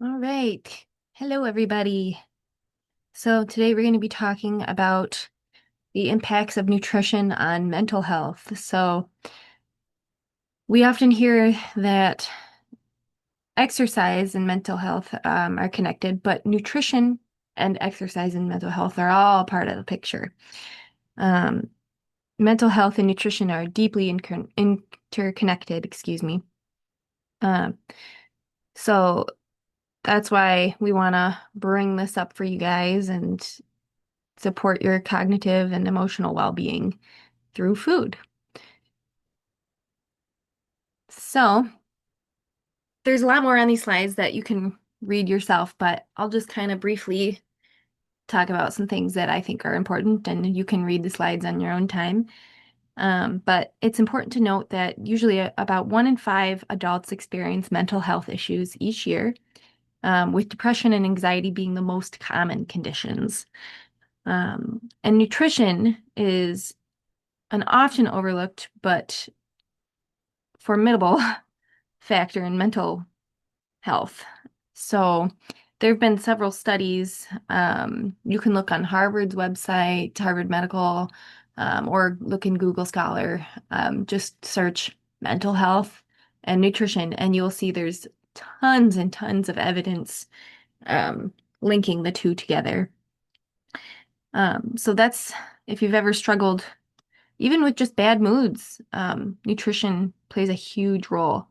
All right. Hello, everybody. So today we're going to be talking about the impacts of nutrition on mental health. So we often hear that exercise and mental health are connected, but nutrition and exercise and mental health are all part of the picture. Um, Mental health and nutrition are deeply interconnected, excuse me. Um, so that's why we want to bring this up for you guys and support your cognitive and emotional well-being through food. So there's a lot more on these slides that you can read yourself, but I'll just kind of briefly talk about some things that I think are important, and you can read the slides on your own time. But it's important to note that usually about 1 in 5 adults experience mental health issues each year, with depression and anxiety being the most common conditions. And nutrition is an often overlooked but formidable factor in mental health. So there have been several studies. You can look on Harvard's website, Harvard Medical, or look in Google Scholar. Just search mental health and nutrition, and you'll see there's tons and tons of evidence linking the two together. So that's if you've ever struggled, even with just bad moods, nutrition plays a huge role.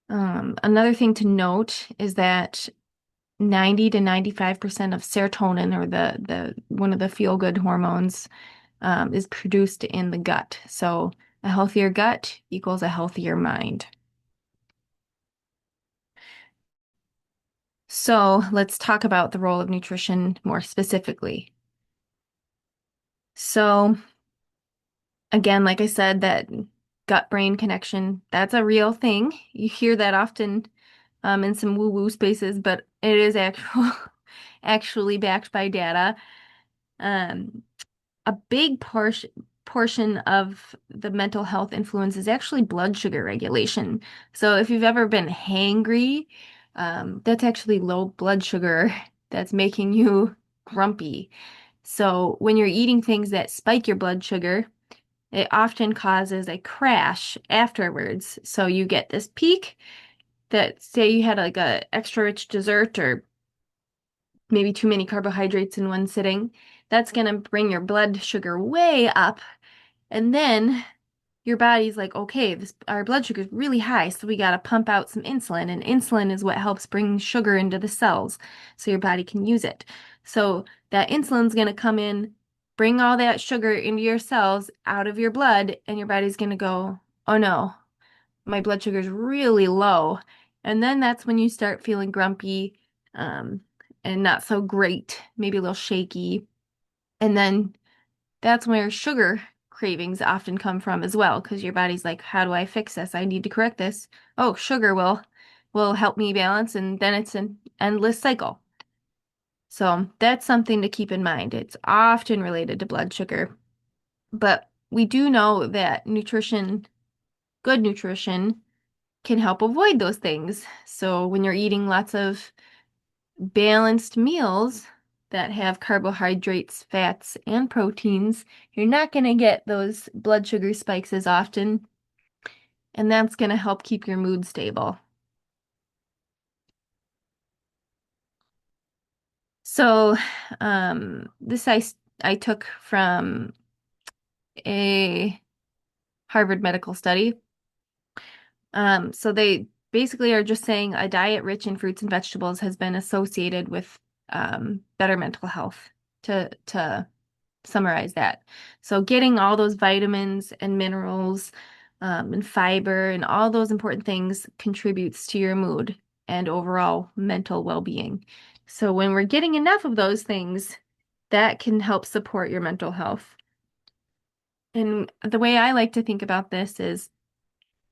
Another thing to note is that 90 to 95% of serotonin, or the one of the feel-good hormones, is produced in the gut. So a healthier gut equals a healthier mind. So let's talk about the role of nutrition more specifically. So again, like I said, that gut-brain connection, that's a real thing. You hear that often in some woo-woo spaces, but it is actually backed by data. Um, a big portion of the mental health influence is actually blood sugar regulation. So if you've ever been hangry, that's actually low blood sugar that's making you grumpy. So when you're eating things that spike your blood sugar, it often causes a crash afterwards. So you get this peak that, say you had like a extra rich dessert or maybe too many carbohydrates in one sitting, that's going to bring your blood sugar way up. And then your body's like, okay, our blood sugar is really high, so we got to pump out some insulin. And insulin is what helps bring sugar into the cells so your body can use it. So that insulin's going to come in, bring all that sugar into your cells out of your blood, and your body's going to go, oh no, my blood sugar is really low. And then that's when you start feeling grumpy, um, and not so great, maybe a little shaky. And then that's where sugar cravings often come from as well, because your body's like, how do I fix this? I need to correct this. Oh, sugar will help me balance, and then it's an endless cycle. So that's something to keep in mind. It's often related to blood sugar. But we do know that good nutrition, can help avoid those things. So when you're eating lots of balanced meals that have carbohydrates, fats, and proteins, you're not going to get those blood sugar spikes as often, and that's going to help keep your mood stable. So, this I took from a Harvard medical study. So they basically are just saying a diet rich in fruits and vegetables has been associated with better mental health, to summarize that. So getting all those vitamins and minerals, and fiber and all those important things contributes to your mood and overall mental well-being. So when we're getting enough of those things, that can help support your mental health. And the way I like to think about this is,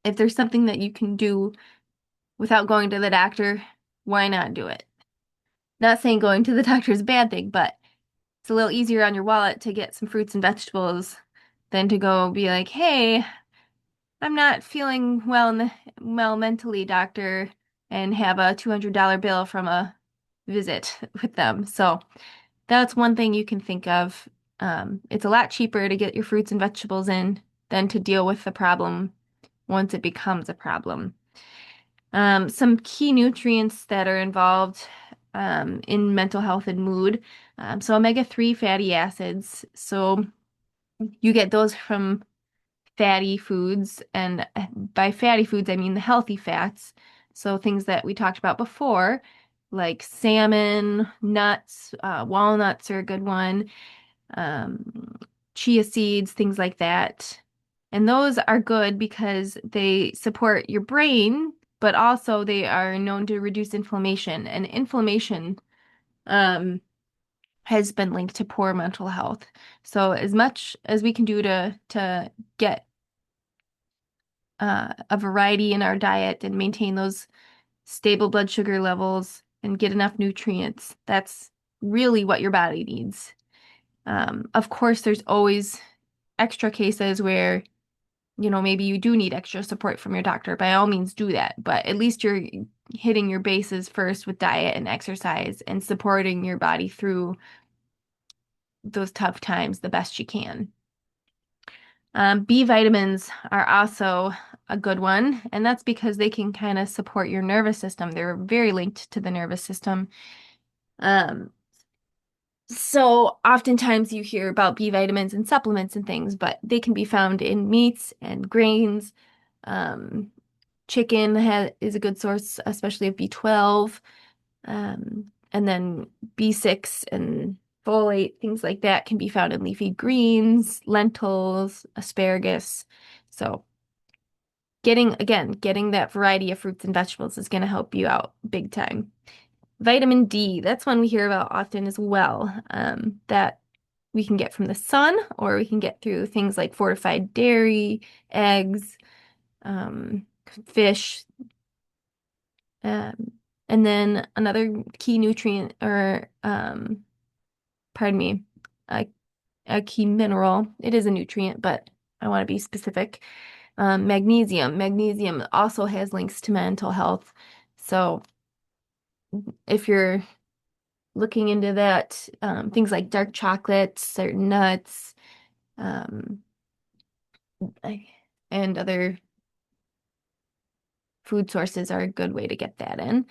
if there's something that you can do without going to the doctor, why not do it? Not saying going to the doctor is a bad thing, but it's a little easier on your wallet to get some fruits and vegetables than to go be like, hey, I'm not feeling well mentally, doctor. and have a $200 bill from a visit with them. So that's one thing you can think of. It's a lot cheaper to get your fruits and vegetables in than to deal with the problem once it becomes a problem. Some key nutrients that are involved in mental health and mood. So omega-3 fatty acids. So you get those from fatty foods, and by fatty foods, I mean the healthy fats. So things that we talked about before, like salmon, nuts, walnuts are a good one, um, chia seeds, things like that. And those are good because they support your brain, but also they are known to reduce inflammation. And inflammation um, has been linked to poor mental health. So as much as we can do to get a variety in our diet and maintain those stable blood sugar levels and get enough nutrients, that's really what your body needs. Of course, there's always extra cases where, maybe you do need extra support from your doctor. By all means, do that. But at least you're hitting your bases first with diet and exercise and supporting your body through those tough times the best you can. B vitamins are also a good one, and that's because they can kind of support your nervous system. They're very linked to the nervous system. Um, so oftentimes you hear about B vitamins and supplements and things, but they can be found in meats and grains. Um, Chicken is a good source, especially of B12, and then B6 and folate, things like that can be found in leafy greens, lentils, asparagus. So getting that variety of fruits and vegetables is going to help you out big time. Vitamin D, that's one we hear about often as well, that we can get from the sun or we can get through things like fortified dairy, eggs, um, fish. Um, and then another key nutrient or, pardon me, a, a key mineral. It is a nutrient, but I want to be specific. Magnesium. Magnesium also has links to mental health. So if you're looking into that, things like dark chocolate, certain nuts, um, and other food sources are a good way to get that in.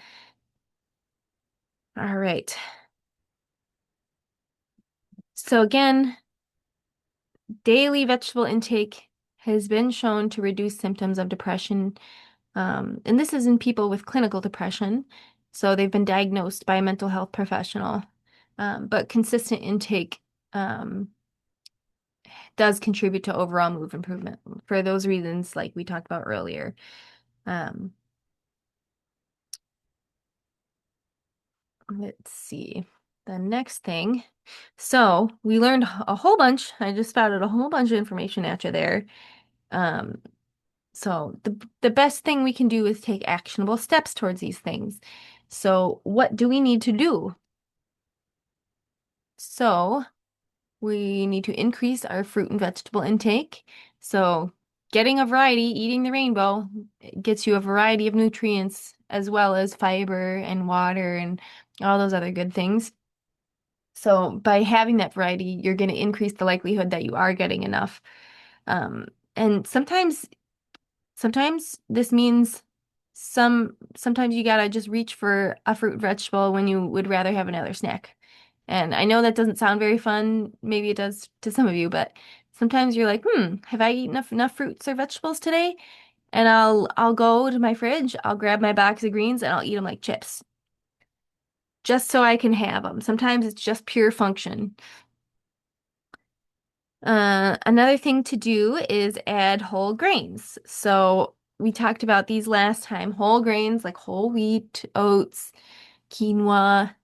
All right. So again, daily vegetable intake has been shown to reduce symptoms of depression. And this is in people with clinical depression. So they've been diagnosed by a mental health professional. But consistent intake um, does contribute to overall mood improvement for those reasons, like we talked about earlier. Um, let's see. The next thing. So we learned a whole bunch. I just spouted a whole bunch of information at you there. Um, So the best thing we can do is take actionable steps towards these things. So what do we need to do? So we need to increase our fruit and vegetable intake. So getting a variety, eating the rainbow, gets you a variety of nutrients as well as fiber and water and all those other good things. So by having that variety, you're going to increase the likelihood that you are getting enough. Um, and sometimes this means sometimes you gotta just reach for a fruit and vegetable when you would rather have another snack. And I know that doesn't sound very fun. Maybe it does to some of you, but sometimes you're like, have I eaten enough fruits or vegetables today? And I'll go to my fridge, I'll grab my box of greens and I'll eat them like chips, just so I can have them. Sometimes it's just pure function. Another thing to do is add whole grains. So we talked about these last time. Whole grains like whole wheat, oats, quinoa,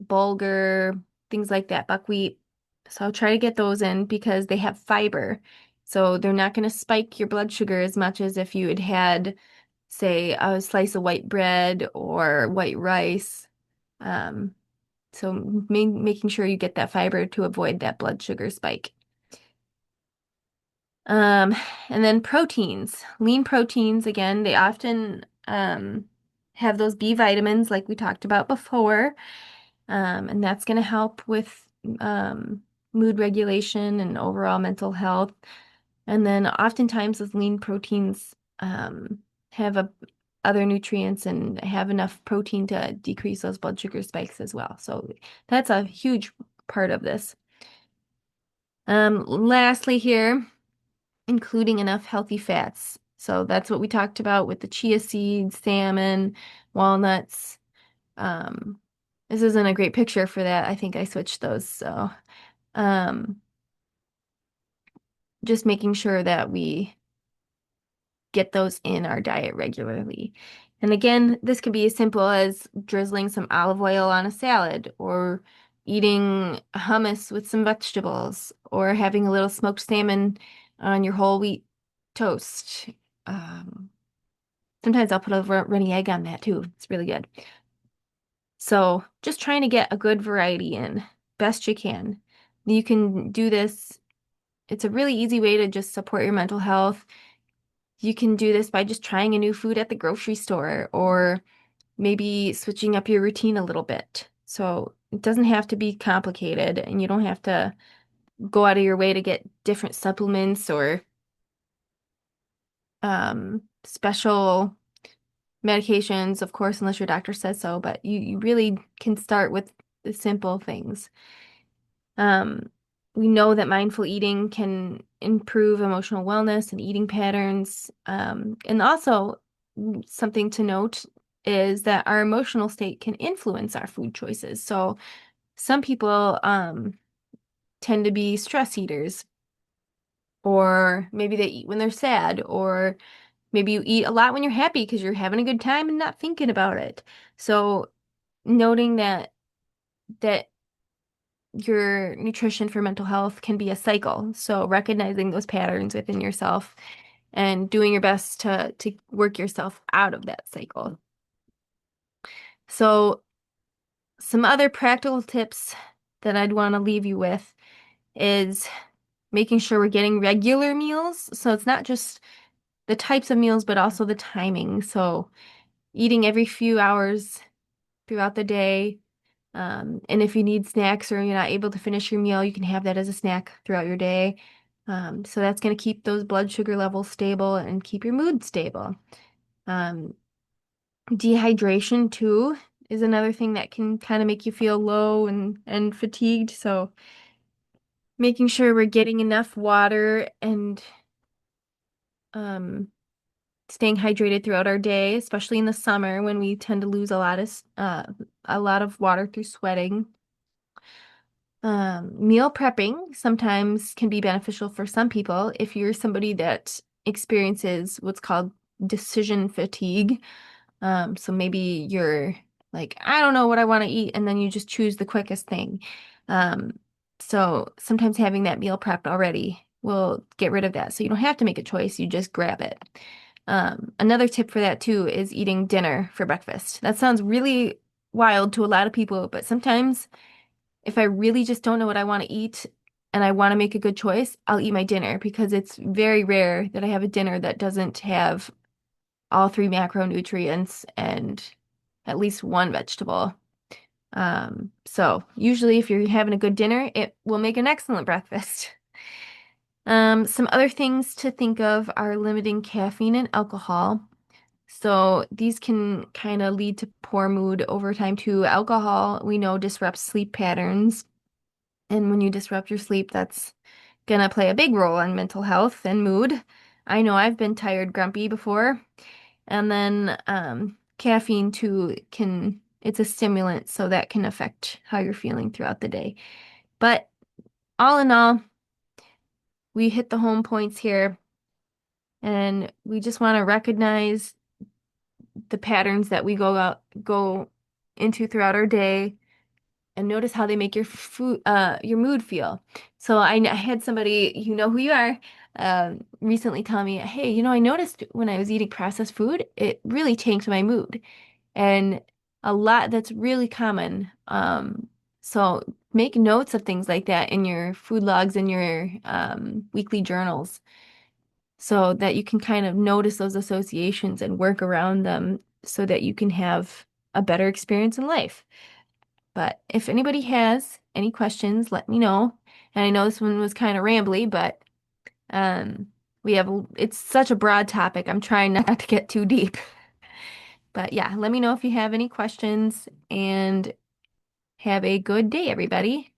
bulgur, things like that, buckwheat. So I'll try to get those in because they have fiber. So they're not going to spike your blood sugar as much as if you had had, say, a slice of white bread or white rice. Um, so making sure you get that fiber to avoid that blood sugar spike. Um, and then proteins, lean proteins, again, they often have those B vitamins like we talked about before. And that's going to help with um, mood regulation and overall mental health. And then oftentimes those lean proteins have other nutrients and have enough protein to decrease those blood sugar spikes as well. So that's a huge part of this. Lastly here, including enough healthy fats. So that's what we talked about with the chia seeds, salmon, walnuts. Um, this isn't a great picture for that. I think I switched those. So um, just making sure that we get those in our diet regularly. And again, this could be as simple as drizzling some olive oil on a salad or eating hummus with some vegetables or having a little smoked salmon on your whole wheat toast. Um, Sometimes I'll put a runny egg on that too. It's really good. So just trying to get a good variety in best you can. You can do this. It's a really easy way to just support your mental health. You can do this by just trying a new food at the grocery store or maybe switching up your routine a little bit. So it doesn't have to be complicated and you don't have to go out of your way to get different supplements or special medications, of course, unless your doctor says so, but you really can start with the simple things. Um, we know that mindful eating can improve emotional wellness and eating patterns. And also, something to note is that our emotional state can influence our food choices. So, some people tend to be stress eaters, or maybe they eat when they're sad, or maybe you eat a lot when you're happy because you're having a good time and not thinking about it. So, noting that your nutrition for mental health can be a cycle. So recognizing those patterns within yourself and doing your best to work yourself out of that cycle. So some other practical tips that I'd want to leave you with is making sure we're getting regular meals. So it's not just the types of meals, but also the timing. So eating every few hours throughout the day. And if you need snacks or you're not able to finish your meal, you can have that as a snack throughout your day. So that's going to keep those blood sugar levels stable and keep your mood stable. Um, Dehydration too is another thing that can kind of make you feel low and fatigued. So making sure we're getting enough water and um, staying hydrated throughout our day, especially in the summer when we tend to lose a lot of water through sweating. Meal prepping sometimes can be beneficial for some people if you're somebody that experiences what's called decision fatigue. So maybe you're like, I don't know what I want to eat, and then you just choose the quickest thing. Um, so sometimes having that meal prepped already will get rid of that. So you don't have to make a choice, you just grab it. Another tip for that too is eating dinner for breakfast. That sounds really wild to a lot of people, but sometimes if I really just don't know what I want to eat and I want to make a good choice, I'll eat my dinner because it's very rare that I have a dinner that doesn't have all three macronutrients and at least one vegetable. So usually if you're having a good dinner, it will make an excellent breakfast. Some other things to think of are limiting caffeine and alcohol. So these can kind of lead to poor mood over time too. Alcohol, we know, disrupts sleep patterns. And when you disrupt your sleep, that's gonna play a big role on mental health and mood. I know I've been tired, grumpy before. And then caffeine too it's a stimulant, so that can affect how you're feeling throughout the day. But all in all, we hit the home points here, and we just want to recognize the patterns that we go into throughout our day and notice how they make your mood feel. So I had somebody, you know who you are, recently tell me, hey, I noticed when I was eating processed food, it really tanked my mood. And a lot that's really common. So make notes of things like that in your food logs and your weekly journals so that you can kind of notice those associations and work around them so that you can have a better experience in life. But if anybody has any questions, let me know. And I know this one was kind of rambly, but um, it's such a broad topic. I'm trying not to get too deep. But yeah, let me know if you have any questions and have a good day, everybody.